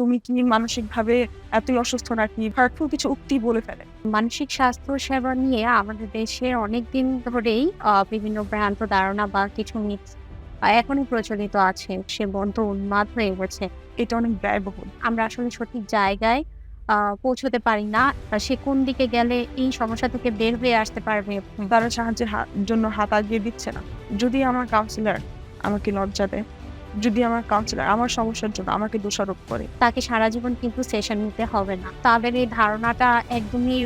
তুমি কি মানসিকভাবে এতই অসুস্থ নাকি হার্টফুল কিছু উক্তি বলে ফেলে। মানসিক স্বাস্থ্য সেবা নিয়ে আমাদের দেশে অনেকদিন ধরেই বিভিন্ন ভ্রান্ত ধারণা বা কিছু মিথ এখনো প্রচলিত আছে। সে বদ্ধ উন্মাদ হয়ে গেছে। এটা অনেক ব্যয়বহুল। আমরা আসলে সঠিক জায়গায় আ পৌঁছতে পারি না। সে কোন দিকে গেলে এই সমস্যা থেকে বের হয়ে আসতে পারবে। তারা সাহায্যের জন্য হাত আগিয়ে দিচ্ছে না। যদি আমার কাউন্সিলর আমাকে লজ্জা দেয়, যদি আমার কাউন্সিলর আমার সমস্যার জন্য আমাকে দোষারোপ করে, তাকে সারা জীবন কিন্তু সেশন নিতে হবে না। তাদের এই ধারণাটা একদমই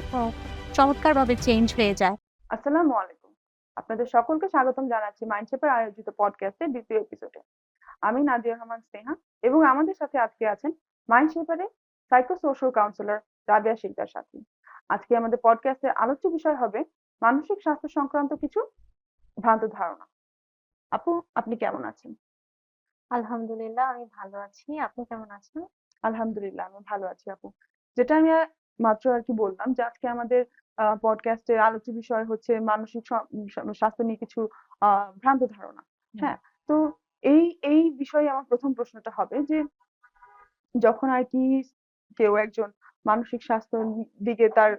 চমৎকারভাবে চেঞ্জ হয়ে যায়। আসসালামু আলাইকুম। আপনাদের সকলকে স্বাগতম জানাচ্ছি মাইন্ডশেপের আয়োজিত পডকাস্টের দ্বিতীয় এপিসোডে। আমি নাদিয়া রহমান স্নেহা এবং আমাদের সাথে আজকে আছেন মাইন্ডশেপারের সাইকোসোশাল কাউন্সিলর রাবেয়া শিকদার সাথী। আজকে আমাদের পডকাস্টের আলোচ্য বিষয় হবে মানসিক স্বাস্থ্য সংক্রান্ত কিছু ভ্রান্ত ধারণা। আপু, আপনি কেমন আছেন? আলহামদুলিল্লাহ আমি ভালো আছি। আপনি কেমন আছেন? আলহামদুলিল্লাহ, আমি ভালো আছি আপু। যেটা আমি মাত্র আর কি বললাম যে আজকে আমাদের পডকাস্টের আলোচ্য বিষয় হচ্ছে মানসিক স্বাস্থ্য নিয়ে কিছু ভ্রান্ত ধারণা। হ্যাঁ, তো এই এই বিষয়ে আমার প্রথম প্রশ্নটা হবে যে যখন আর কি কেউ একজন মানসিক স্বাস্থ্যের দিকে তার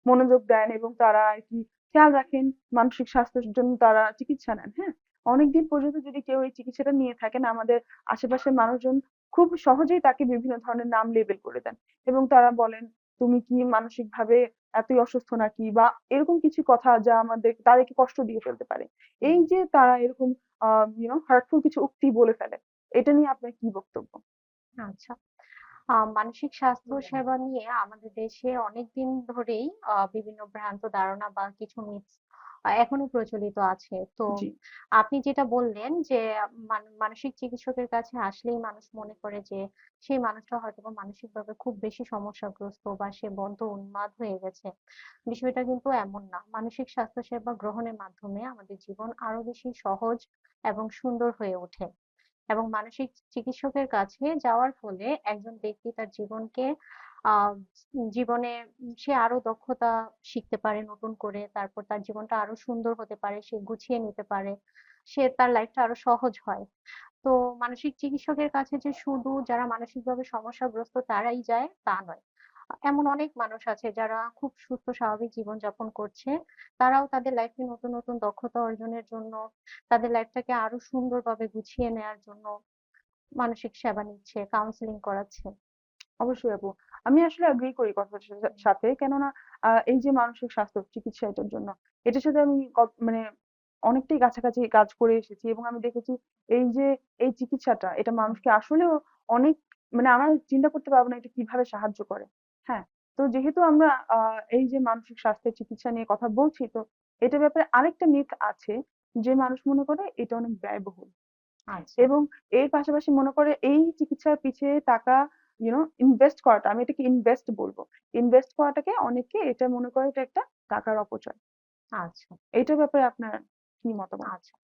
মনোযোগ দেন এবং তারা আর কি খেয়াল রাখেন, মানসিক স্বাস্থ্যের জন্য তারা চিকিৎসা নেন। হ্যাঁ, অনেকদিন পর্যন্ত যদি কেউ এই চিকিৎসাটা নিয়ে থাকেন, আমাদের আশেপাশের মানুষজন খুব সহজেই তাকে বিভিন্ন ধরনের নাম লেবেল করে দেন এবং তারা বলেন তুমি কি মানসিকভাবে এতই অসুস্থ নাকি, বা এরকম কিছু কথা যা আমাদের তাদেরকে কষ্ট দিয়ে ফেলতে পারে। এই যে তারা এরকম হার্টফুল কিছু উক্তি বলে ফেলে, এটা নিয়ে আপনার কি বক্তব্য? আচ্ছা। মানসিক স্বাস্থ্য সেবা নিয়ে আমাদের দেশে অনেকদিন ধরেই বিভিন্ন ভ্রান্ত ধারণা বা কিছু মিথ এখনো প্রচলিত আছে। তো জি। আপনি যেটা বললেন যে মানসিক চিকিৎসকের কাছে আসলেই মানুষ মনে করে যে সেই মানুষটা হয়তোবা মানসিকভাবে খুব বেশি সমস্যাগ্রস্ত বা সে বদ্ধ উন্মাদ হয়ে গেছে। বিষয়টা কিন্তু এমন না। মানসিক স্বাস্থ্য সেবা গ্রহণের মাধ্যমে আমাদের জীবন আরো বেশি সহজ এবং সুন্দর হয়ে ওঠে। এবং মানসিক চিকিৎসকের কাছে যাওয়ার ফলে একজন ব্যক্তি তার জীবনকে আহ জীবনে সে আরো দক্ষতা শিখতে পারে নতুন করে। তারপর তার জীবনটা আরো সুন্দর হতে পারে, সে গুছিয়ে নিতে পারে, সে তার লাইফটা আরো সহজ হয়। তো মানসিক চিকিৎসকের কাছে যে শুধু যারা মানসিকভাবে সমস্যাগ্রস্ত তারাই যায় তা নয়। এমন অনেক মানুষ আছে যারা খুব সুস্থ স্বাভাবিক জীবনযাপন করছে। তারাও তাদের লাইফে নতুন নতুন দক্ষতা অর্জনের জন্য, তাদের লাইফটাকে আরো সুন্দরভাবে গুছিয়ে নেয়ার জন্য মানসিক সেবা নিচ্ছে, কাউন্সেলিং করাচ্ছে। অবশ্যই আপু, আমি আসলে এগ্রি করি কথাটার সাথে। কেননা এই যে মানসিক স্বাস্থ্য চিকিৎসা, এটার জন্য এটার সাথে আমি মানে অনেকটাই কাছাকাছি কাজ করে এসেছি এবং আমি দেখেছি এই যে এই চিকিৎসাটা এটা মানুষকে আসলেও অনেক, মানে আমরা চিন্তা করতে পারবো না এটা কিভাবে সাহায্য করে। হ্যাঁ, তো যেহেতু আমরা এই যে মানসিক স্বাস্থ্যের চিকিৎসা নিয়ে কথা বলছি, তো এটার ব্যাপারে আরেকটা মিথ আছে যে মানুষ মনে করে এটা অনেক ব্যয়বহুল আচ্ছা। এবং এর পাশাপাশি মনে করে এই চিকিৎসার পিছিয়ে টাকা ইনভেস্ট করাটা, আমি এটাকে ইনভেস্ট বলবো, ইনভেস্ট করাটাকে অনেকে এটা মনে করে এটা একটা টাকার অপচয়। আচ্ছা, এইটার ব্যাপারে আপনার কি মতামত? আচ্ছা।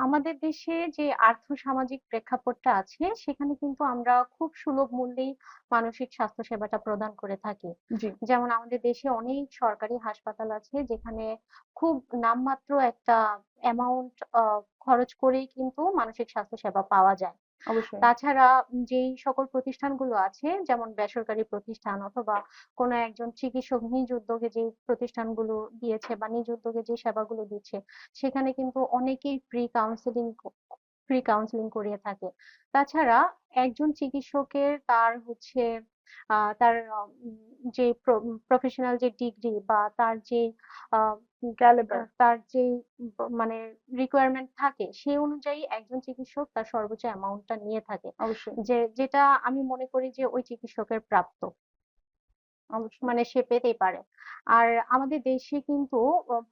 আমাদের দেশে যে আর্থসামাজিক প্রেক্ষাপটটা আছে সেখানে কিন্তু আমরা খুব সুলভ মূল্যেই মানসিক স্বাস্থ্য সেবাটা প্রদান করে থাকি। জি। যেমন আমাদের দেশে অনেক সরকারি হাসপাতাল আছে যেখানে খুব নামমাত্র একটা অ্যামাউন্ট খরচ করেই কিন্তু মানসিক স্বাস্থ্য সেবা পাওয়া যায়। অবশ্যই। তাছাড়া যেই সকল প্রতিষ্ঠানগুলো আছে যেমন বেসরকারি প্রতিষ্ঠান অথবা কোনো একজন চিকিৎসক নিজ উদ্যোগে যে প্রতিষ্ঠানগুলো দিয়েছে বা নিজ উদ্যোগে যে সেবাগুলো দিচ্ছে সেখানে কিন্তু অনেকেই ফ্রি কাউন্সেলিং করিয়ে থাকে। তাছাড়া একজন চিকিৎসকের তার হচ্ছে তার যে প্রফেশনাল যে ডিগ্রি বা তার যে আহ, ক্যালিবার। তার যে মানে রিকোয়ারমেন্ট থাকে সেই অনুযায়ী একজন চিকিৎসক তার সর্বোচ্চ অ্যামাউন্টটা নিয়ে থাকে, অবশ্যই। যেটা আমি মনে করি যে ওই চিকিৎসকের প্রাপ্য, অবশ্যই। মানে সে পেতেই পারে। আর আমাদের দেশে কিন্তু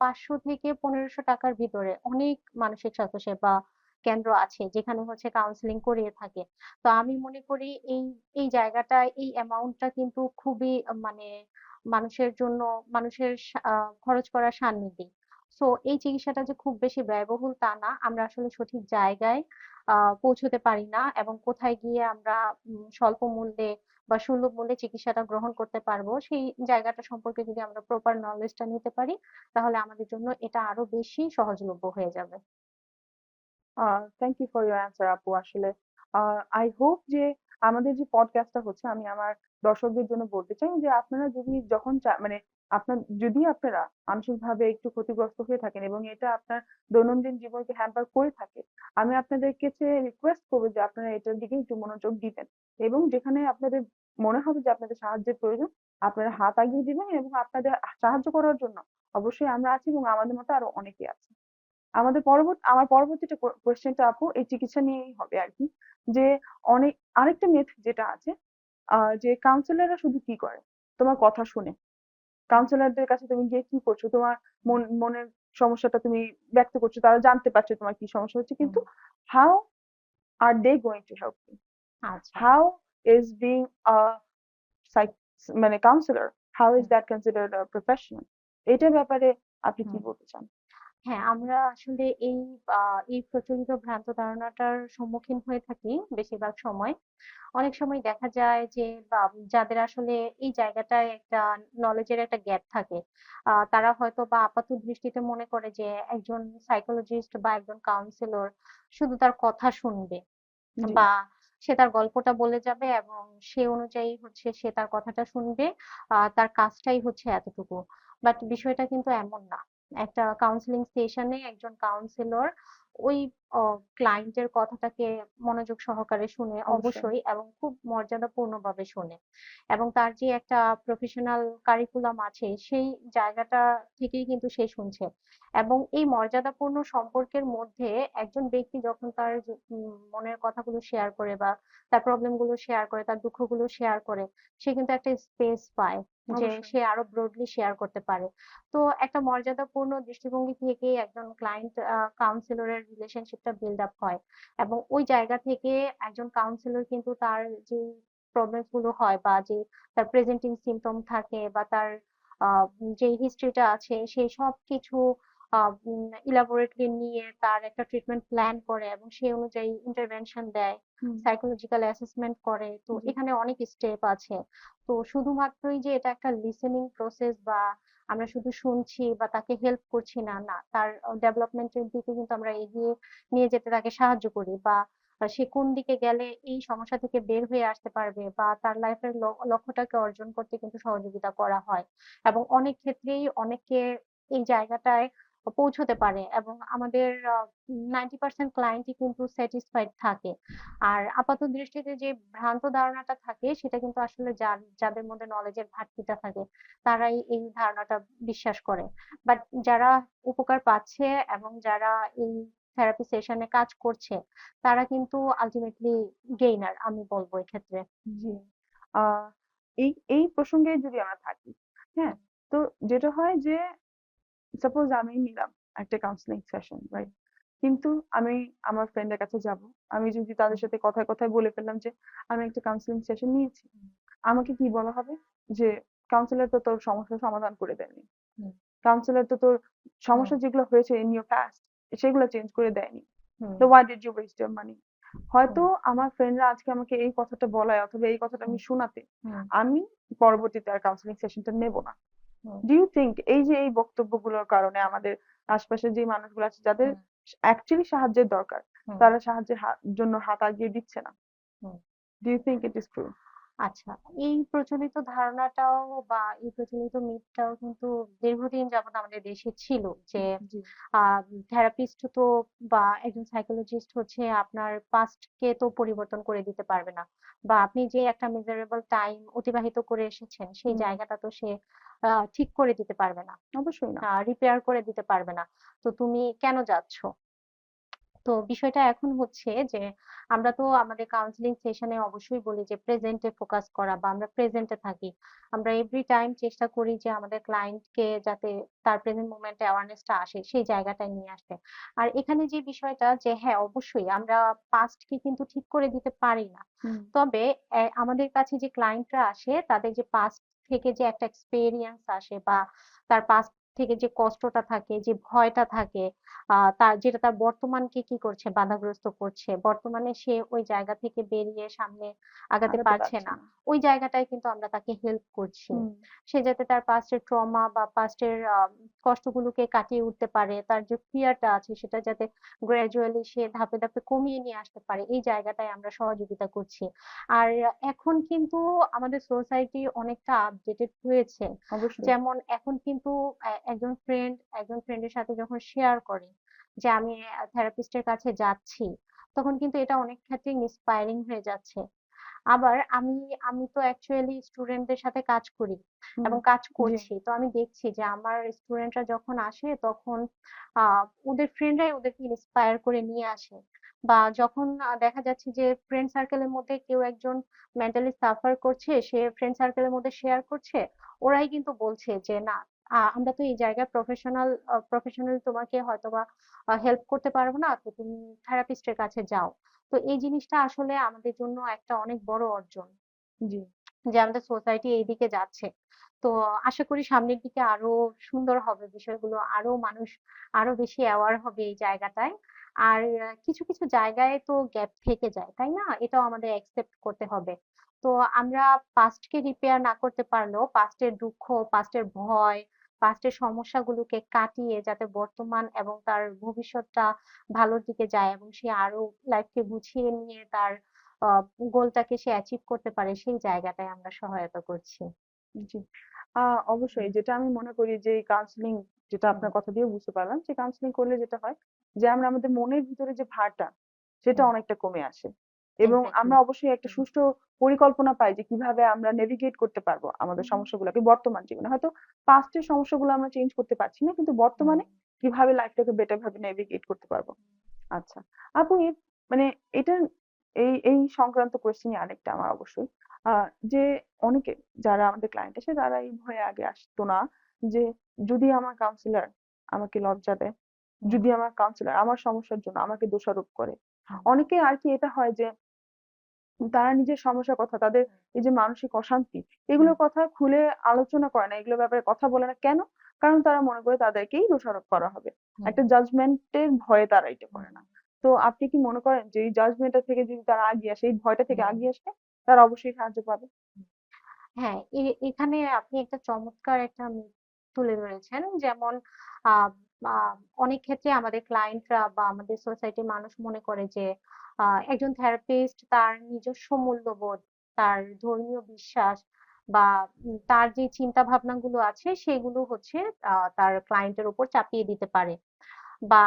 500 থেকে 1500 টাকার ভিতরে অনেক মানসিক স্বাস্থ্য সেবা কেন্দ্র আছে যেখানে হচ্ছে কাউন্সেলিং করিয়ে থাকে। তো আমি মনে করি এই এই জায়গাটা, এই অ্যামাউন্টটা কিন্তু খুবই মানে মানুষের জন্য, মানুষের খরচ করার সান্নিধ্যে। সো এই চিকিৎসাটা যে খুব বেশি ব্যয়বহুল তা না। আমরা আসলে সঠিক জায়গায় পৌঁছতে পারি না এবং কোথায় গিয়ে আমরা স্বল্প মূল্যে বা সুলভ মূল্যে চিকিৎসাটা গ্রহণ করতে পারবো সেই জায়গাটা সম্পর্কে যদি আমরা প্রপার নলেজটা নিতে পারি তাহলে আমাদের জন্য এটা আরো বেশি সহজলভ্য হয়ে যাবে। Thank you for your answer আপু। আসলে আই হোপ যে আমাদের যে পডকাস্টটা হচ্ছে আমি আমার দর্শকদের জন্য বলতে চাই যে আপনারা যদি যখন মানে যদি আপনারা মানসিকভাবে একটু ক্ষতিগ্রস্ত হয়ে থাকেন এবং এটা আপনার দৈনন্দিন জীবনকে হ্যাম্পার করে থাকে, আমি আপনাদের কাছে রিকোয়েস্ট করবো যে আপনারা এটার দিকে একটু মনোযোগ দিবেন এবং যেখানে আপনাদের মনে হবে যে আপনাদের সাহায্যের প্রয়োজন, আপনারা হাত আগিয়ে দিবেন এবং আপনাদের সাহায্য করার জন্য অবশ্যই আমরা আছি এবং আমাদের মতো আরো অনেকে আছে। আমার পরবর্তীটা কোয়েশ্চেনটা আপু এই চিকিৎসা নিয়েই হবে আর কি, যে অনেক আরেকটা মিথ যেটা আছে যে কাউন্সিলররা শুধু কি করে, তোমার কথা শুনে। কাউন্সিলরদের কাছে তুমি গিয়ে কি করছো, তোমার মনের সমস্যাটা তুমি ব্যক্ত করছো, তারা জানতে পারছে তোমার কি সমস্যা হচ্ছে, কিন্তু how are they going to help you, আচ্ছা। How is being a psych মানে counsellor, how is hmm, that considered a professional, এটার ব্যাপারে আপনি কি হুম। বলতে চান? হ্যাঁ, আমরা আসলে এই প্রচলিত ভ্রান্ত ধারণাটার সম্মুখীন হয়ে থাকি বেশিরভাগ সময়। অনেক সময় দেখা যায় যে যাদের আসলে এই জায়গাটায় একটা নলেজের একটা গ্যাপ থাকে, তারা হয়তো বা আপাত দৃষ্টিতে মনে করে যে একজন সাইকোলজিস্ট বা একজন কাউন্সিলর শুধু তার কথা শুনবে জি, বা সে তার গল্পটা বলে যাবে এবং সে অনুযায়ী হচ্ছে সে তার কথাটা শুনবে। তার কাজটাই হচ্ছে এতটুকু। বাট বিষয়টা কিন্তু এমন না। একটা কাউন্সেলিং সেশনে একজন কাউন্সিলর ওই ক্লায়েন্টের কথাটাকে মনোযোগ সহকারে শুনে অবশ্যই। অবশ্যই এবং খুব মর্যাদাপূর্ণভাবে শোনে। এবং তার যে একটা প্রফেশনাল কারিকুলাম আছে সেই জায়গাটা থেকেই কিন্তু সে শুনছে। এবং এই মর্যাদাপূর্ণ সম্পর্কের মধ্যে একজন ব্যক্তি যখন তার যে মনের কথাগুলো শেয়ার করে বা তার প্রবলেম গুলো শেয়ার করে, তার দুঃখগুলো শেয়ার করে, সে কিন্তু একটা স্পেস পায় যে অবশ্যই। সে আরো ব্রডলি শেয়ার করতে পারে। তো একটা মর্যাদাপূর্ণ দৃষ্টিভঙ্গি থেকেই একজন ক্লায়েন্ট কাউন্সিলরের রিলেশনশিপটা বিল্ড আপ হয়। এবং ওই জায়গা থেকে একজন কাউন্সিলর কিন্তু তার যে প্রবলেমস গুলো হয় বা যে তার প্রেজেন্টিং সিম্পটম থাকে বা তার যে হিস্ট্রিটা আছে সেই সব কিছু ইলাবোরেটলি নিয়ে তার একটা ট্রিটমেন্ট প্ল্যান করে এবং সেই অনুযায়ী ইন্টারভেনশন দেয়, হুম, সাইকোলজিক্যাল অ্যাসেসমেন্ট করে। তো জি, এখানে অনেক স্টেপ আছে। তো শুধুমাত্রই যে এটা একটা লিসেনিং প্রসেস বা আমরা শুধু শুনছি বা তাকে হেল্প করছি না, না, তার ডেভেলপমেন্টের দিকে কিন্তু আমরা এগিয়ে নিয়ে যেতে তাকে সাহায্য করি বা সে কোন দিকে গেলে এই সমস্যা থেকে বের হয়ে আসতে পারবে বা তার লাইফের লক্ষ্যটাকে অর্জন করতে কিন্তু সহযোগিতা করা হয়। এবং অনেক ক্ষেত্রেই অনেকে এই জায়গাটায় পৌঁছতে পারে এবং আমাদের 90% ক্লায়েন্টই কিন্তু স্যাটিসফাইড থাকে। আর আপাত দৃষ্টিতে যে ভ্রান্ত ধারণাটা থাকে সেটা কিন্তু আসলে যাদের মধ্যে নলেজের ঘাটতিটা থাকে তারাই এই ধারণাটা বিশ্বাস করে। বাট যারা উপকার পাচ্ছে এবং যারা এই থেরাপি সেশনে কাজ করছে তারা কিন্তু আলটিমেটলি গেইনার আমি বলবো এক্ষেত্রে। জি। আহ এই এই প্রসঙ্গে যদি আমরা থাকি, হ্যাঁ, তো যেটা হয় যে সাপোজ আমি নিলাম একটা কাউন্সিলিং সেশন, রাইট, কিন্তু আমি আমার ফ্রেন্ডের কাছে যাব, আমি যদি তাদের সাথে কথায় কথায় বলে ফেললাম যে আমি একটা কাউন্সিলিং সেশন নিয়েছি, আমাকে কি বলা হবে যে কাউন্সিলর তো তোর সমস্যার সমাধান করে দেয়নি, হুম, কাউন্সিলর তো তোর হুম, সমস্যা যেগুলো হয়েছে ইন ইউর পাস্ট সেগুলো চেঞ্জ করে দেয়নি, হুম, তো why did you waste your money. হয়তো হুম, আমার ফ্রেন্ডরা আজকে আমাকে এই কথাটা বলায় অথবা এই কথাটা হুম, আমি শোনাতে হুম, আমি পরবর্তীতে আর কাউন্সিলিং সেশনটা নেব না। হুম, ডু ইউ থিংক এই যে এই বক্তব্যগুলোর কারণে আমাদের আশপাশে যে মানুষগুলো আছে যাদের হুম, অ্যাকচুয়ালি সাহায্যের দরকার, হুম, তারা সাহায্যের জন্য হাত আগিয়ে দিচ্ছে না? হুম। Do you think it is true? আচ্ছা, এই প্রচলিত ধারণাটাও বা এই প্রচলিত মিথটাও কিন্তু দীর্ঘদিন যাবত আমাদের দেশে ছিল যে জি, থেরাপিস্ট তো বা একজন সাইকোলজিস্ট হচ্ছে আপনার পাস্ট কে তো পরিবর্তন করে দিতে পারবে না বা আপনি যে একটা মিজারেবল টাইম অতিবাহিত করে এসেছেন সেই হুম, জায়গাটা তো সে ঠিক করে দিতে পারবে না, অবশ্যই না। রিপেয়ার করে দিতে পারবে না। তো তুমি কেন যাচ্ছ? তো বিষয়টা এখন হচ্ছে যে আমরা তো আমাদের কাউন্সিলিং সেশনে অবশ্যই বলি যে প্রেজেন্টে ফোকাস করা বা আমরা প্রেজেন্টে থাকি। আমরা এভরি টাইম চেষ্টা করি যে আমাদের ক্লায়েন্টকে যাতে তার প্রেজেন্ট মোমেন্টে অ্যাওয়ারনেসটা আসে সেই জায়গাটায় নিয়ে আসতে। আর এখানে যে বিষয়টা যে হ্যাঁ অবশ্যই আমরা পাস্টকে কিন্তু ঠিক করে দিতে পারি না। হুম, তবে আমাদের কাছে যে ক্লায়েন্টরা আসে তাদের যে পাস্ট থেকে যে একটা এক্সপেরিয়েন্স আসে বা তার পাস্ট থেকে যে কষ্টটা থাকে, যে ভয়টা থাকে, যেটা তার বর্তমানকে কি করছে? বাধাগ্রস্ত করছে। বর্তমানে সে ওই জায়গা থেকে বেরিয়ে সামনে আগাতে আগাতে পারছে পারছে না। না। ওই জায়গাটায় কিন্তু আমরা তাকে হেল্প করছি। হুম সে যাতে তার পাস্টের ট্রমা বা পাস্টের কষ্টগুলোকে কাটিয়ে উঠতে পারে, তার যে ফিয়ারটা আছে সেটা যাতে গ্র্যাজুয়ালি সে ধাপে ধাপে কমিয়ে নিয়ে আসতে পারে, এই জায়গাটায় আমরা সহযোগিতা করছি। আর এখন কিন্তু আমাদের সোসাইটি অনেকটা আপডেটেড হয়েছে। অবশ্যই যেমন এখন কিন্তু একজন ফ্রেন্ডের সাথে যখন শেয়ার করে যে আমি থেরাপিস্টের কাছে যাচ্ছি, তখন কিন্তু এটা অনেক ক্ষেত্রে ইন্সপায়ারিং হয়ে যাচ্ছে। আবার আমি আমি তো অ্যাকচুয়ালি স্টুডেন্টদের সাথে কাজ করি হুম এবং কাজ জি করছি। তো আমি দেখছি যে আমার স্টুডেন্টরা যখন আসে তখন আহ ওদের ফ্রেন্ডরাই ওদেরকে ইন্সপায়ার করে নিয়ে আসে। বা যখন দেখা যাচ্ছে যে ফ্রেন্ড সার্কেলের মধ্যে কেউ একজন মেন্টালি সাফার করছে, সে ফ্রেন্ড সার্কেলের মধ্যে শেয়ার করছে, ওরাই কিন্তু বলছে যে না, আমরা তো এই জায়গায় প্রফেশনাল তোমাকে হয়তোবা হেল্প করতে পারবো না, তো তুমি থেরাপিস্টের কাছে যাও। তো এই জিনিসটা আসলে আমাদের জন্য একটা অনেক বড় অর্জন জি যে আমাদের সোসাইটি এই দিকে যাচ্ছে। তো আশা করি সামনের দিকে আরো সুন্দর হবে বিষয়গুলো, আরো মানুষ আরো বেশি অ্যাওয়ার হবে এই জায়গাটায়। আর কিছু কিছু জায়গায় তো গ্যাপ থেকে যায়, তাই না? এটাও আমাদের অ্যাকসেপ্ট করতে হবে। তো আমরা পাস্টকে রিপেয়ার না করতে পারলেও পাস্টের দুঃখ, পাস্টের ভয়, পাস্টের সমস্যাগুলোকে কাটিয়ে যাতে বর্তমান এবং তার ভবিষ্যৎটা ভালোর দিকে যায় এবং সে আরো লাইফকে গুছিয়ে নিয়ে তার গোলটাকে সে অ্যাচিভ করতে পারে, সেই জায়গাটায় আমরা সহায়তা করছি। জি হুম, অবশ্যই যেটা আমি মনে করি যে কাউন্সিলিং, যেটা হুম, আপনার কথা দিয়ে বুঝতে পারলাম যে কাউন্সিলিং করলে যেটা হয় যে আমরা আমাদের মনের ভিতরে যে ভারটা সেটা হুম, অনেকটা কমে আসে এবং এক্স্যাক্টলি। আমরা অবশ্যই একটা হুম, সুষ্ঠু পরিকল্পনা পাই যে কিভাবে আমরা নেভিগেট করতে পারবো আমাদের হুম, সমস্যাগুলোকে বর্তমান জীবনে। হয়তো পাস্টের সমস্যাগুলো আমরা চেঞ্জ করতে পারছি না, কিন্তু হুম, বর্তমানে কিভাবে লাইফটাকে বেটার ভাবে নেভিগেট করতে পারবো। আচ্ছা আপু মানে এটা এই সংক্রান্ত কোয়েশ্চেনই আরেকটা আমার অবশ্যই যে অনেকে যারা আমাদের ক্লায়েন্ট আসে তারা এই ভয়ে আগে আসতো না যে যদি আমার কাউন্সিলর আমাকে লজ্জা দেয়, হুম, যদি আমার কাউন্সিলর আমার সমস্যার জন্য আমাকে দোষারোপ করে। হুম, অনেকে আর কি এটা হয় যে তারা নিজের সমস্যার কথা, তাদের এই যে মানসিক অশান্তি, হুম, এগুলোর কথা খুলে আলোচনা করে না, এগুলোর ব্যাপারে কথা বলে না। কেন? কারণ তারা মনে করে তাদেরকেই দোষারোপ করা হবে। হুম, একটা জাজমেন্টের ভয়ে তারা এটা হুম, করে না। তো আপনি কি মনে করেন যে এই জাজমেন্টটা থেকে যদি তারা আগিয়ে আসে, এই ভয়টা থেকে হুম, আগিয়ে আসলে তারা অবশ্যই সাহায্য পাবে? হ্যাঁ, এখানে আপনি একটা চমৎকার একটা তুলে ধরেছেন। যেমন আহ, আহ, অনেক ক্ষেত্রে আমাদের ক্লায়েন্টরা বা আমাদের সোসাইটির মানুষ মনে করে যে একজন থেরাপিস্ট তার নিজস্ব মূল্যবোধ, তার ধর্মীয় বিশ্বাস বা তার যে চিন্তা ভাবনাগুলো আছে সেগুলো হচ্ছে তার ক্লায়েন্টের উপর চাপিয়ে দিতে পারে, বা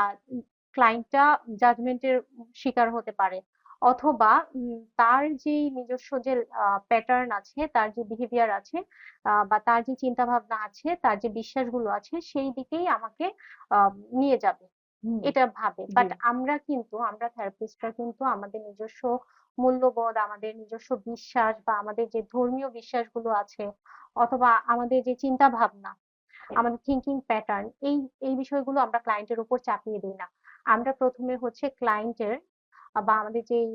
ক্লায়েন্টটা জাজমেন্টের শিকার হতে পারে। অথবা তার যে নিজস্ব যে প্যাটার্ন আছে, তার যে বিহেভিয়ার আছে, বা তার যে চিন্তা ভাবনা আছে, তার যে বিশ্বাসগুলো আছে, সেই দিকেই আমাকে নিয়ে যাবে, হুম এটা ভাবে। জি বাট আমরা থেরাপিস্টরা কিন্তু আমাদের নিজস্ব মূল্যবোধ, আমাদের নিজস্ব বিশ্বাস বা আমাদের যে ধর্মীয় বিশ্বাসগুলো আছে, অথবা আমাদের যে চিন্তা ভাবনা, আমাদের থিংকিং প্যাটার্ন, এই বিষয়গুলো আমরা ক্লায়েন্টের উপর চাপিয়ে দিই না। আমরা প্রথমে হচ্ছে ক্লায়েন্টের বা আমাদের যেই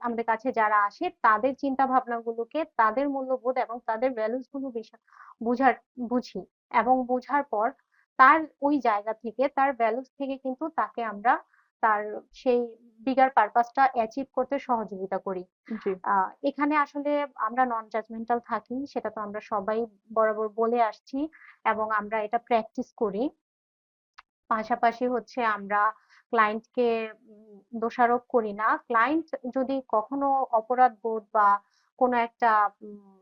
আমাদের কাছে যারা আসে তাদের চিন্তা ভাবনাগুলোকে, তাদের মূল্যবোধ এবং তাদের ভ্যালুস গুলো বুঝার বুঝি, এবং বোঝার পর তার ওই জায়গা থেকে, তার ভ্যালুস থেকে কিন্তু তাকে আমরা তার সেই বিগার পারপাসটা অ্যাচিভ করতে সহযোগিতা করি। জি এখানে আসলে আমরা নন জাজমেন্টাল থাকি, সেটা তো আমরা সবাই বরাবর বলে আসছি এবং আমরা এটা প্র্যাকটিস করি। পাশাপাশি হচ্ছে আমরা ক্লায়েন্টকে দোষারোপ করি না। ক্লায়েন্ট যদি কখনো অপরাধ বোধ বা কোনো একটা উম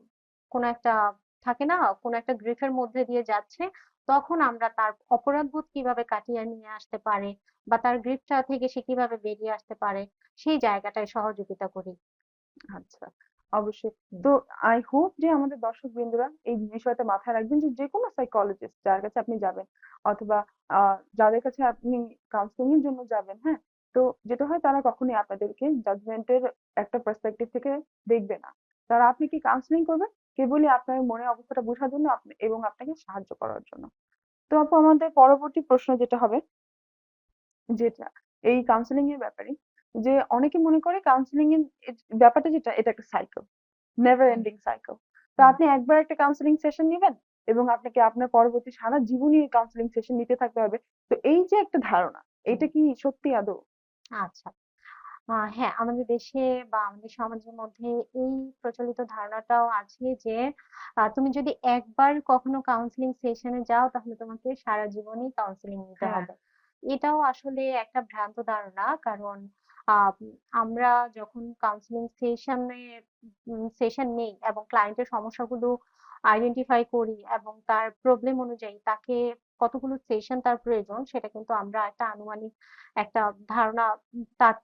কোনো একটা থাকে না? কোনো একটা গ্রিফের মধ্যে দিয়ে যাচ্ছে, তখন আমরা তার অপরাধবোধ কিভাবে কাটিয়ে নিয়ে আসতে পারে বা তার গ্রিফটা থেকে সে কিভাবে বেরিয়ে আসতে পারে, সেই জায়গাটায় সহযোগিতা করি। আচ্ছা অবশ্যই। হুম, তো আই হোপ যে আমাদের দর্শক বিন্দুরা এই বিষয়টা মাথায় রাখবেন যে যেকোনো সাইকোলজিস্ট যার কাছে আপনি যাবেন অথবা যাদের কাছে আপনি কাউন্সিলিং এর জন্য যাবেন, হ্যাঁ, তো যেটা হয় তারা কখনোই আপনাদেরকে জাজমেন্টের একটা পার্সপেক্টিভ থেকে দেখবে না। তারা আপনাকে কাউন্সিলিং করবে কেবলই আপনার মনের অবস্থাটা বোঝার জন্য এবং আপনাকে সাহায্য করার জন্য। তো আপু আমাদের পরবর্তী প্রশ্ন যেটা হবে, যেটা এই কাউন্সিলিং এর ব্যাপারে, যে অনেকে মনে করে কাউন্সিলিং এর ব্যাপারটা যেটা এটা একটা সাইকেল, নেভার হুম, এন্ডিং সাইকেল। তো হুম, আপনি একবার একটা কাউন্সিলিং সেশন নিবেন এবং আপনাকে আপনার পরবর্তী সারা জীবনই কাউন্সিলিং সেশন নিতে থাকতে হবে। তো এই যে একটা ধারণা, হুম। এটা কি সত্যি আদৌ? আচ্ছা। হ্যাঁ, আমাদের দেশে বা আমাদের সমাজের মধ্যে এই প্রচলিত ধারণাটাও আছে যে তুমি যদি একবার কখনো কাউন্সিলিং সেশনে যাও তাহলে তোমাকে সারা জীবনই কাউন্সিলিং নিতে হ্যাঁ হবে। এটাও আসলে একটা ভ্রান্ত ধারণা। কারণ আমরা যখন কাউন্সিলিং সেশন নেই এবং ক্লায়েন্টের সমস্যাগুলো আইডেন্টিফাই করি এবং তার প্রবলেম অনুযায়ী তাকে কতগুলো সেশন তার প্রয়োজন সেটা কিন্তু আমরা একটা আনুমানিক একটা ধারণা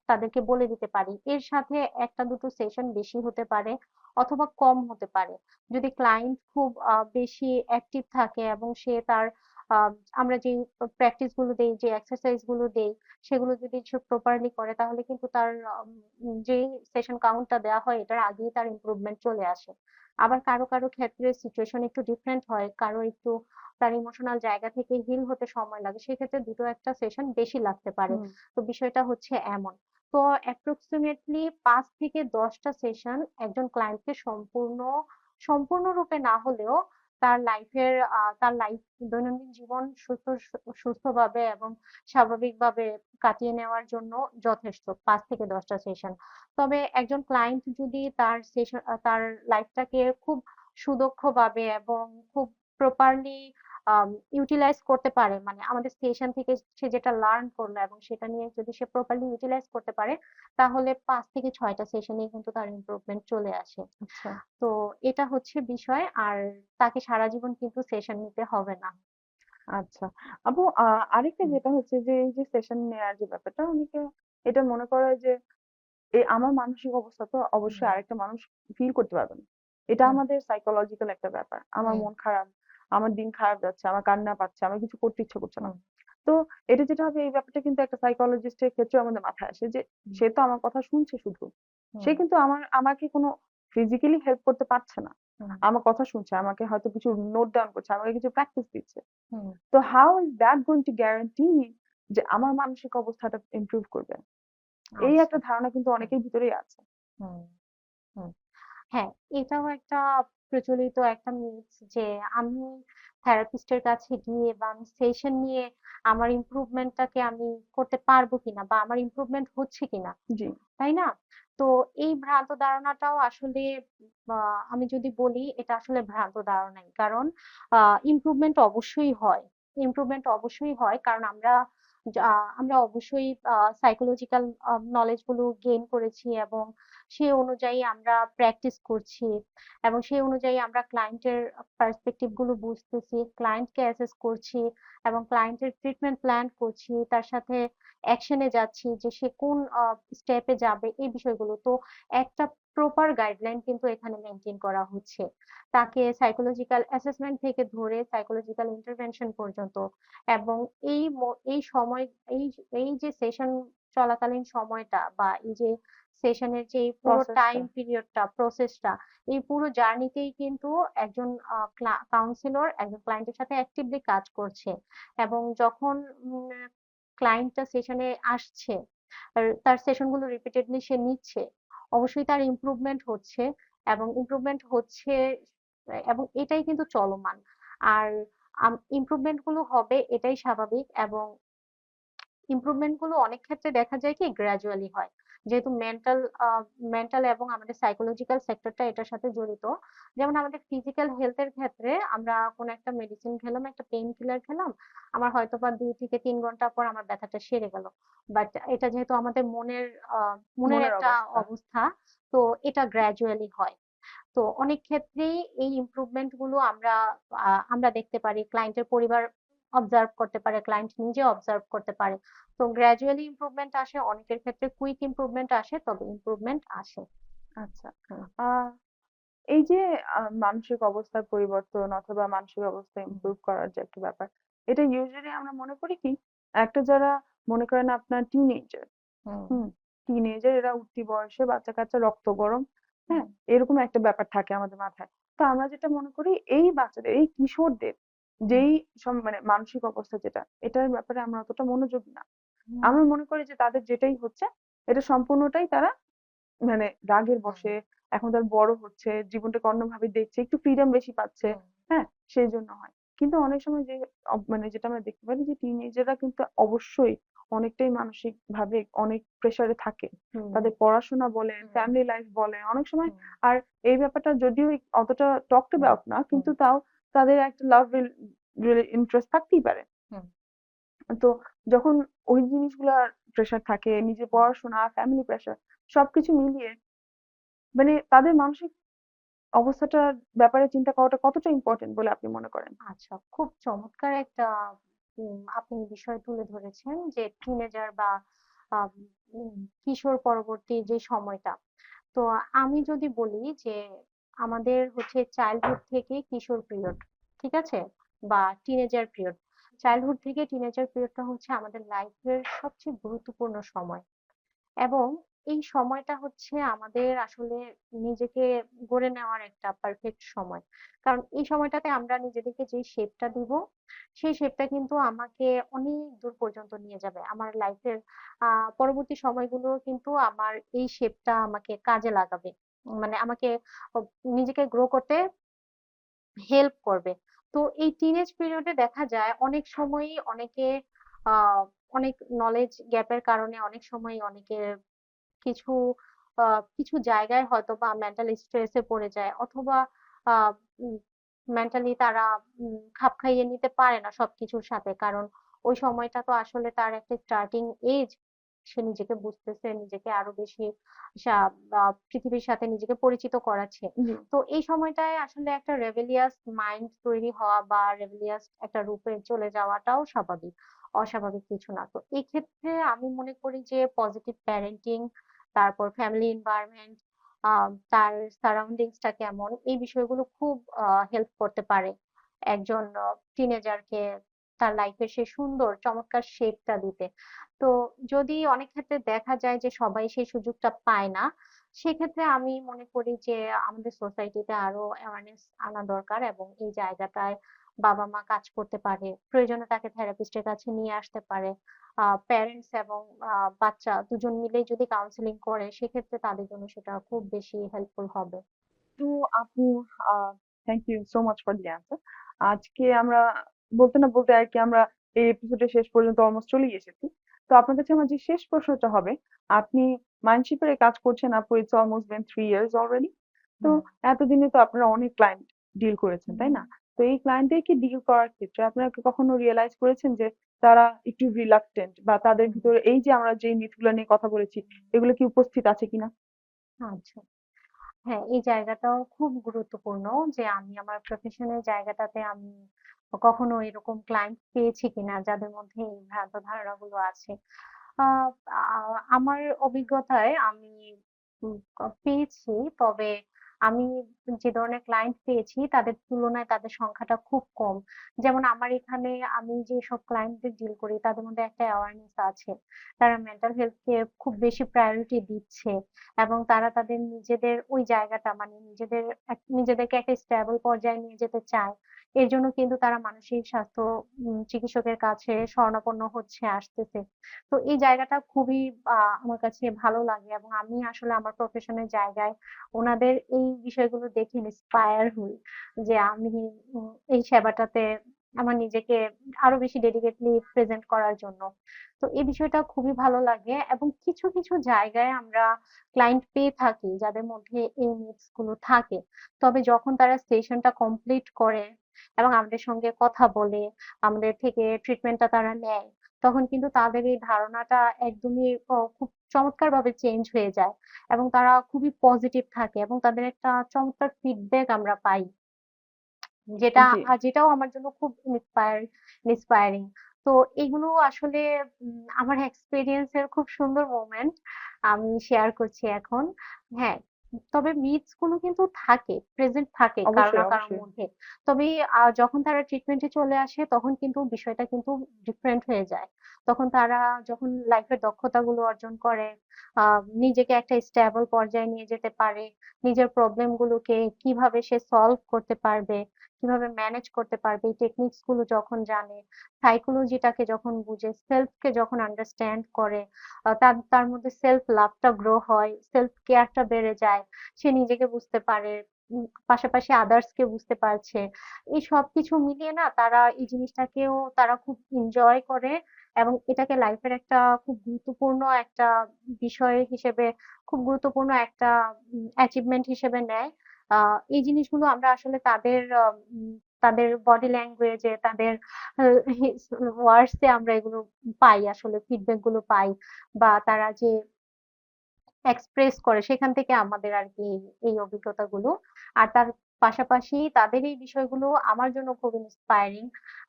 তাদেরকে বলে দিতে পারি। এর সাথে ১টা-২টো সেশন বেশি হতে পারে অথবা কম হতে পারে। যদি ক্লায়েন্ট খুব বেশি অ্যাক্টিভ থাকে এবং সে তার আ আমরা যেই প্র্যাকটিস গুলো দেই, যে এক্সারসাইজ গুলো দেই, সেগুলো যদি সে প্রপারলি করে তাহলে কিন্তু তার যেই সেশন কাউন্টটা দেওয়া হয় এটার আগেই তার ইমপ্রুভমেন্ট চলে আসে। আবার কারো ক্ষেত্রে সিচুয়েশন একটু ডিফারেন্ট হয়। কারো একটু তার ইমোশনাল জায়গা থেকে হিল হতে সময় লাগে। সেক্ষেত্রে ২টো-১টা সেশন বেশি লাগতে পারে। হুম তো বিষয়টা হচ্ছে এমন। তো অ্যাপ্রক্সিমেটলি ৫ থেকে ১০টা সেশন একজন ক্লায়েন্টকে সম্পূর্ণরূপে না হলেও তার লাইফ দৈনন্দিন জীবন সুস্থভাবে এবং স্বাভাবিকভাবে কাটিয়ে নেওয়ার জন্য যথেষ্ট ৫ থেকে ১০টা সেশন। তবে একজন ক্লায়েন্ট যদি তার লাইফটাকে খুব সুদক্ষভাবে এবং খুব প্রপারলি ইউটিলাইজ করতে পারে, মানে আমাদের সেশন থেকে সে যেটা লার্ন করলো এবং সেটা নিয়ে যদি সে প্রপারলি ইউটিলাইজ করতে পারে তাহলে ৫ থেকে ৬টা সেশনেই কিন্তু তার ইমপ্রুভমেন্ট চলে আসে। আচ্ছা তো এটা হচ্ছে বিষয়। আর তাকে সারা জীবন কিন্তু সেশন নিতে হবে না। আচ্ছা আপু, আরেকটা হুম, যেটা হচ্ছে যে এই যে সেশন নেওয়ার যে ব্যাপারটা, অনেকে এটা মনে করে যে আমার মানসিক অবস্থা তো হুম, অবশ্যই আরেকটা মানুষ ফিল করতে পারবে না। এটা হুম, আমাদের সাইকোলজিক্যাল একটা ব্যাপার। আমার হুম, মন খারাপ, আমার দিন খারাপ যাচ্ছে, আমার কান্না পাচ্ছে, আমার কিছু করতে ইচ্ছে করছে না। হুম, তো এটা যেটা হবে, এই ব্যাপারটা কিন্তু একটা সাইকোলজিস্টের ক্ষেত্রে আমাদের মাথায় আসে যে হুম, সে তো আমার কথা শুনছে শুধু, সে হুম, কিন্তু আমাকে কোনো ফিজিক্যালি হেল্প করতে পারছে না। হুম, আমার কথা শুনছে, আমাকে হয়তো কিছু নোট ডাউন করছে, আমাকে কিছু প্র্যাকটিস দিচ্ছে। হুম, তো how is that going to guarantee যে আমার মানসিক অবস্থাটা ইমপ্রুভ করবে? এই আচ্ছা, একটা ধারণা কিন্তু হুম, অনেকের ভিতরেই আছে। হুম, হুম। হ্যাঁ, এটাও একটা প্রচলিত একটা মিথ যে আমি থেরাপিস্টের কাছে গিয়ে বা আমি সেশন নিয়ে আমার ইমপ্রুভমেন্টটাকে আমি করতে পারবো কিনা বা আমার ইমপ্রুভমেন্ট হচ্ছে কিনা, জি। তাই না? তো এই ভ্রান্ত ধারণাটাও আসলে আমি যদি বলি এটা আসলে ভ্রান্ত ধারণাই। কারণ ইমপ্রুভমেন্ট অবশ্যই হয়। ইমপ্রুভমেন্ট অবশ্যই হয়। কারণ আমরা অবশ্যই সাইকোলজিক্যাল নলেজ গুলো গেইন করেছি এবং সে অনুযায়ী আমরা প্র্যাকটিস করছি এবং সেই অনুযায়ী আমরা ক্লায়েন্টের পার্সপেক্টিভ গুলো বুঝতেছি, ক্লায়েন্টকে অ্যাসেস করছি এবং ক্লায়েন্টের ট্রিটমেন্ট প্ল্যান করছি। তার সাথে অ্যাকশনে যাচ্ছি যে সে কোন স্টেপে যাবে এই বিষয়গুলো। তো একটা প্রপার গাইডলাইন কিন্তু এখানে মেইনটেইন করা হচ্ছে। তাকে সাইকোলজিক্যাল অ্যাসেসমেন্ট থেকে ধরে সাইকোলজিক্যাল ইন্টারভেনশন পর্যন্ত এবং এই ম এই সময় এই এই যে সেশন চলাকালীন সময়টা বা এই যে সেশনের যে পুরো প্রসেসটা। টাইম পিরিয়ডটা, প্রসেসটা, এই পুরো জার্নিতেই কিন্তু একজন কাউন্সিলর একজন ক্লায়েন্টের সাথে অ্যাক্টিভলি কাজ করছে এবং যখন ক্লায়েন্টটা সেশনে আসছে, তার সেশনগুলো রিপিটেডলি সে নিচ্ছে, অবশ্যই তার ইমপ্রুভমেন্ট হচ্ছে এবং ইমপ্রুভমেন্ট হচ্ছে এবং এটাই কিন্তু চলমান। আর ইমপ্রুভমেন্ট গুলো হবে এটাই স্বাভাবিক এবং ইমপ্রুভমেন্ট গুলো অনেক ক্ষেত্রে দেখা যায় কি গ্র্যাজুয়ালি হয়। যেহেতু মেন্টাল এবং আমাদের সাইকোলজিক্যাল সেক্টরটা এটার সাথে জড়িত। যেমন আমাদের ফিজিক্যাল হেলথ এর ক্ষেত্রে আমরা কোনো একটা মেডিসিন খেলাম, একটা পেইন কিলার খেলাম। আমার হয়তোবা ২ থেকে ৩ ঘন্টা পর আমার ব্যথাটা সেরে গেল। বাট এটা যেহেতু আমাদের মনের মনের একটা অবস্থা। অবস্থা, তো এটা গ্র্যাজুয়ালি হয়। তো অনেক ক্ষেত্রেই এই ইমপ্রুভমেন্ট গুলো আমরা দেখতে পারি, ক্লায়েন্টের পরিবার অবজার্ভ করতে পারে, ক্লায়েন্ট নিজে অবজার্ভ করতে পারে। তো গ্র্যাজুয়ালি ইমপ্রুভমেন্ট আসে, অনেকের ক্ষেত্রে কুইক ইমপ্রুভমেন্ট আসে, তবে ইমপ্রুভমেন্ট আসে। আচ্ছা। হুম, আহ এই যে মানসিক অবস্থার পরিবর্তন অথবা মানসিক অবস্থা হুম, ইমপ্রুভ করার যে একটা ব্যাপার, এটা ইউজুয়ালি আমরা মনে করি কি, একটা যারা মনে করেন আপনার টিনেজার, হুম, হুম, টিনেজার এরা উঠতি বয়সে বাচ্চা কাচ্চা, রক্ত গরম, হুম, হ্যাঁ, এরকম একটা ব্যাপার থাকে আমাদের মাথায়। তো আমরা যেটা মনে করি এই বাচ্চাদের, এই কিশোরদের হুম, যেই মানে মানসিক অবস্থা যেটা, এটার ব্যাপারে আমরা অতটা মনোযোগী না। হুম, আমরা মনে করি যে তাদের যেটাই হচ্ছে এটা সম্পূর্ণটাই তারা মানে রাগের হুম, বশে, এখন তার বড় হচ্ছে, জীবনটাকে অন্যভাবে দেখছে, একটু ফ্রিডম বেশি পাচ্ছে, হুম, হ্যাঁ, সেই জন্য হয়। কিন্তু অনেক সময় যে মানে যেটা আমরা দেখতে পারি যে টিনেজাররা কিন্তু অবশ্যই অনেকটাই মানসিক ভাবে অনেক প্রেসারে থাকে। হুম তাদের পড়াশোনা বলেন, হুম ফ্যামিলি লাইফ বলেন, অনেক সময় হুম আর এই ব্যাপারটা যদিও অতটা টকড হুম অ্যাবাউট না, হুম কিন্তু তাও তাদের একটা লাভ ইন্টারেস্ট থাকতেই পারে। হুম তো যখন ওই জিনিসগুলার প্রেসার থাকে, নিজের হুম। পড়াশোনা, ফ্যামিলি প্রেসার সবকিছু মিলিয়ে মানে তাদের মানসিক অবস্থাটার ব্যাপারে চিন্তা করাটা কতটা ইম্পর্টেন্ট বলে আপনি মনে করেন? আচ্ছা, খুব চমৎকার একটা আপনি বিষয় তুলে ধরেছেন যে টিনেজার বা আম, কিশোর পরবর্তী যে সময়টা। তো আমি যদি বলি যে আমাদের হচ্ছে চাইল্ডহুড থেকে কিশোর পিরিয়ড, ঠিক আছে, বা টিনেজার পিরিয়ড। চাইল্ডহুড থেকে টিনেজার পিরিয়ডটা হচ্ছে আমাদের লাইফের সবচেয়ে গুরুত্বপূর্ণ সময়, এবং এই সময়টা হচ্ছে আমাদের আসলে নিজেকে গড়ে নেওয়ার একটা পারফেক্ট সময়। কারণ এই সময়টাতে আমরা নিজেদেরকে যে শেপটা দিব, সেই শেপটা কিন্তু আমাকে অনেক দূর পর্যন্ত নিয়ে যাবে। আমার লাইফের পরবর্তী সময়গুলো কিন্তু আমার এই শেপটা আমাকে কাজে লাগাবে, মানে আমাকে ও নিজেকে গ্রো করতে হেল্প করবে। তো এই টিনেজ পিরিয়ডে দেখা যায় অনেক সময়ই অনেকে আহ অনেক নলেজ গ্যাপের কারণে অনেক সময় অনেকে কিছু কিছু জায়গায় হয়তোবা মেন্টাল স্ট্রেসে পড়ে যায়, অথবা আহ মেন্টালি তারা খাপ খাইয়ে নিতে পারে না সবকিছুর সাথে। কারণ ওই সময়টা তো আসলে তার একটা স্টার্টিং এজ, সে নিজেকে বুঝতেছে, নিজেকে আরো বেশি পৃথিবীর সাথে নিজেকে পরিচিত করাচ্ছে। জি। তো এই সময়টায় আসলে একটা রেবেলিয়াস মাইন্ড তৈরি হওয়া বা রেবেলিয়াস একটা রূপে চলে যাওয়াটাও স্বাভাবিক, অস্বাভাবিক কিছু না। তো এই ক্ষেত্রে আমি মনে করি যে পজিটিভ প্যারেন্টিং, তারপর ফ্যামিলি এনভায়রনমেন্ট, তার সারাউন্ডিংসটা কেমন, এই বিষয়গুলো খুব হেল্প করতে পারে একজন টিনেজারকে তার লাইফে সে সুন্দর চমৎকার শেপটা দিতে। তো যদি অনেক ক্ষেত্রে দেখা যায় যে সবাই সেই সুযোগটা পায় না, সেক্ষেত্রে আমি মনে করি যে আমাদের সোসাইটিতে আরো অ্যাওয়ারনেস আনা দরকার, এবং এই জায়গাটায় বাবা মা কাজ করতে পারে, প্রয়োজনে তাকে থেরাপিস্টের কাছে নিয়ে আসতে পারে। প্যারেন্টস এবং বাচ্চা দুজন মিলেই যদি কাউন্সেলিং করে, সেক্ষেত্রে তাদের জন্য সেটা খুব বেশি হেল্পফুল হবে। তো আপু, thank you so much for the answer. আজকে আমরা বলতে না বলতে আর কি আমরা এই এপিসোডের শেষ পর্যন্ত অলমোস্ট চলেই এসেছি। তো আপনার কাছে আমার যে শেষ প্রশ্নটা হবে, আপনি মাইন্ডশিপের কাজ করছেন আপু, it's almost been 3 years already. তো হুম এতদিনে তো আপনারা অনেক ক্লায়েন্ট ডিল করেছেন, তাই না? তো এই ক্লায়েন্টদেরকে ডিল করার ক্ষেত্রে আপনারা কি কখনো রিয়েলাইজ করেছেন যে তারা একটু রিলাক্টেন্ট, বা তাদের হুম ভিতরে এই যে আমরা যে মিথগুলো নিয়ে কথা বলেছি এগুলো কি উপস্থিত আছে কিনা? আচ্ছা, হ্যাঁ, এই জায়গাটাও খুব গুরুত্বপূর্ণ যে আমি আমার প্রফেশনের জায়গাটাতে আমি কখনো এরকম ক্লায়েন্ট পেয়েছি কিনা যাদের মধ্যে এই ভ্রান্ত ধারণাগুলো আছে। আহ আমার অভিজ্ঞতায় আমি পেয়েছি, তবে আমি যে ধরনের ক্লায়েন্ট পেয়েছি তাদের তুলনায় তাদের সংখ্যাটা খুব কম। যেমন আমার এখানে আমি যেসব ক্লায়েন্টদের ডিল করি তাদের মধ্যে একটা অ্যাওয়ারনেস আছে, তারা মেন্টাল হেলথকে খুব বেশি প্রায়োরিটি দিচ্ছে, এবং তারা তাদের নিজেদের ওই জায়গাটা মানে নিজেদেরকে একটা স্টেবল পর্যায়ে নিয়ে যেতে চায়। এর জন্য কিন্তু তারা মানসিক স্বাস্থ্য চিকিৎসকের কাছে শরণাপন্ন হচ্ছে, আসতেছে। তো এই জায়গাটা খুবই আমার কাছে ভালো লাগে, এবং আমি আসলে আমার প্রফেশনের জায়গায় ওনাদের এই বিষয়গুলো দেখে ইন্সপায়ার হই যে আমি এই সেবাটাতে আমার নিজেকে আরো বেশি ডেডিকেটলি প্রেজেন্ট করার জন্য। তো এই বিষয়টা খুবই ভালো লাগে, এবং কিছু কিছু জায়গায় আমরা ক্লায়েন্ট পেয়ে থাকি যাদের মধ্যে এই নিডস গুলো থাকে। তবে যখন তারা সেশনটা কমপ্লিট করে এবং আমাদের সঙ্গে কথা বলে, আমাদের থেকে ট্রিটমেন্টটা তারা নেয়, তখন কিন্তু তাদের এই ধারণাটা একদমই খুব চমৎকারভাবে চেঞ্জ হয়ে যায়, এবং তারা খুবই পজিটিভ থাকে, এবং তাদের একটা চমৎকার ফিডব্যাক আমরা পাই, জি। যেটাও আমার জন্য খুব ইন্সপায়ারিং। তো এগুলো আসলে আমার এক্সপেরিয়েন্স এর খুব সুন্দর মোমেন্ট আমি শেয়ার করছি এখন। হ্যাঁ, তবে মিথস গুলো কিন্তু থাকে, প্রেজেন্ট থাকে কারো অবশ্যই, না কারোর অবশ্যই। মধ্যে। তবে যখন তারা ট্রিটমেন্টে চলে আসে তখন কিন্তু বিষয়টা কিন্তু ডিফারেন্ট হয়ে যায়। তখন তারা যখন লাইফের দক্ষতাগুলো অর্জন করে, নিজেকে একটা স্টেবল পর্যায়ে নিয়ে যেতে পারে, নিজের প্রবলেম গুলোকে কিভাবে সে সলভ করতে পারবে, কিভাবে ম্যানেজ করতে পারবে, এই টেকনিকস গুলো যখন জানে, সাইকোলজিটাকে যখন বুঝে, সেলফকে যখন আন্ডারস্ট্যান্ড করে, তার তার মধ্যে সেলফ লাভটা গ্রো হয়, সেলফ কেয়ারটা বেড়ে যায়, সে নিজেকে বুঝতে পারে, পাশাপাশি আদার্স কে বুঝতে পারছে। এই সবকিছু মিলিয়ে না তারা এই জিনিসটাকেও তারা খুব এনজয় করে, এবং এটাকে লাইফের একটা খুব গুরুত্বপূর্ণ একটা বিষয় হিসেবে, খুব গুরুত্বপূর্ণ একটা অ্যাচিভমেন্ট হিসেবে নেয়। এই জিনিসগুলো আমরা আসলে তাদের বডি ল্যাঙ্গুয়েজে, তাদের ওয়ার্ডস এ আমরা এগুলো পাই, আসলে ফিডব্যাক গুলো পাই, বা তারা যে এক্সপ্রেস করে সেখান থেকে আমাদের আর কি এই অভিজ্ঞতাগুলো। আর তার পাশাপাশি তাদের এই বিষয়গুলো আমার জন্য খুব ইন্সপায়ারিং।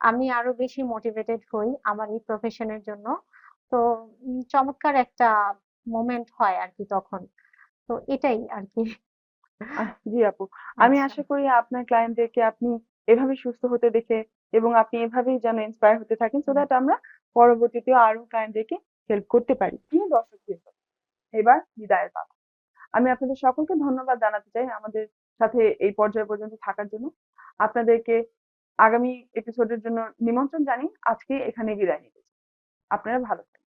আমি আরো বেশি মোটিভেটেড হই আমার এই প্রফেশনের জন্য। তো চমৎকার একটা মোমেন্ট হয় আর কি তখন। তো এটাই আর কি। জি আপু, আমি আচ্ছা। আশা করি আপনার ক্লায়েন্টদেরকে আপনি এভাবে সুস্থ হতে দেখে এবং আপনি এভাবেই যেন ইন্সপায়ার হতে থাকেন, সো দ্যাট আমরা পরবর্তীতেও আরো ক্লায়েন্টদেরকে হেল্প করতে পারি। প্রিয় দর্শক, এবার বিদায়ের পালা। আমি আপনাদের সকলকে ধন্যবাদ জানাতে চাই আমাদের সাথে এই পর্যায় পর্যন্ত থাকার জন্য। আপনাদেরকে আগামী এপিসোডের জন্য নিমন্ত্রণ জানিয়ে আজকে এখানে বিদায় নিতেছি। আপনারা ভালো থাকবেন।